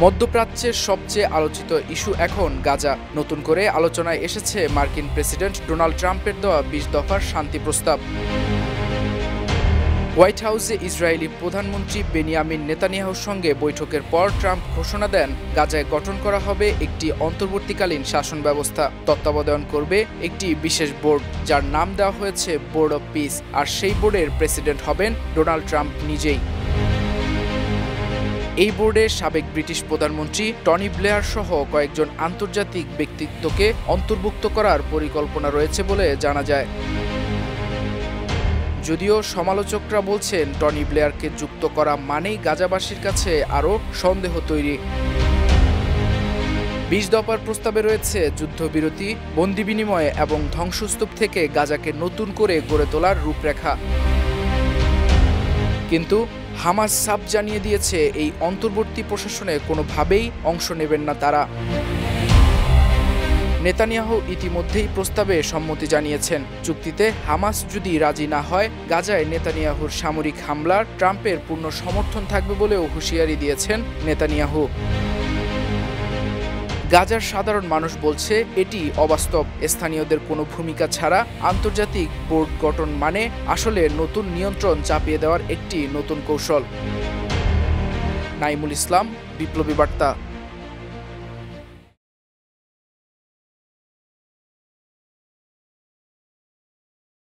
মধ্যপ্রাচ্যের সবচেয়ে আলোচিত ইস্যু এখন গাজা। নতুন করে আলোচনায় এসেছে মার্কিন প্রেসিডেন্ট ডোনাল্ড ট্রাম্পের দেওয়া ২০ দফার শান্তি প্রস্তাব। হোয়াইট হাউসে ইসরায়েলি প্রধানমন্ত্রী বেনিয়ামিন নেতানিয়াহুর সঙ্গে বৈঠকের পর ট্রাম্প ঘোষণা দেন, গাজায় গঠন করা হবে একটি অন্তর্বর্তীকালীন শাসন ব্যবস্থা। তত্ত্বাবধান করবে একটি বিশেষ বোর্ড, যার নাম দেওয়া হয়েছে বোর্ড অব পিস, আর সেই বোর্ডের প্রেসিডেন্ট হবেন ডোনাল্ড ট্রাম্প নিজেই। এই বোর্ডে সাবেক ব্রিটিশ প্রধানমন্ত্রী টনি ব্লেয়ার সহ কয়েকজন আন্তর্জাতিক ব্যক্তিত্বকে অন্তর্ভুক্ত করার পরিকল্পনা রয়েছে বলে জানা যায়। যদিও সমালোচকরা বলছেন, টনি ব্লেয়ারকে যুক্ত করা মানেই গাজাবাসীর কাছে আরও সন্দেহ তৈরি। ২০ দফার প্রস্তাবে রয়েছে যুদ্ধবিরতি, বন্দি বিনিময় এবং ধ্বংসস্তূপ থেকে গাজাকে নতুন করে গড়ে তোলার রূপরেখা। কিন্তু হামাস সাফ জানিয়ে দিয়েছে, এই অন্তর্বর্তী প্রশাসনে কোনোভাবেই অংশ নেবেন না তারা। নেতানিয়াহু ইতিমধ্যেই প্রস্তাবে সম্মতি জানিয়েছেন। চুক্তিতে হামাস যদি রাজি না হয়, গাজায় নেতানিয়াহুর সামরিক হামলার ট্রাম্পের পূর্ণ সমর্থন থাকবে বলেও হুঁশিয়ারি দিয়েছেন নেতানিয়াহু। গাজার সাধারণ মানুষ বলছে, এটি অবাস্তব। স্থানীয়দের কোনো ভূমিকা ছাড়া আন্তর্জাতিক বোর্ড গঠন মানে আসলে নতুন নিয়ন্ত্রণ চাপিয়ে দেওয়ার একটি নতুন কৌশল। নাইমুল ইসলাম, বিপ্লবী বার্তা।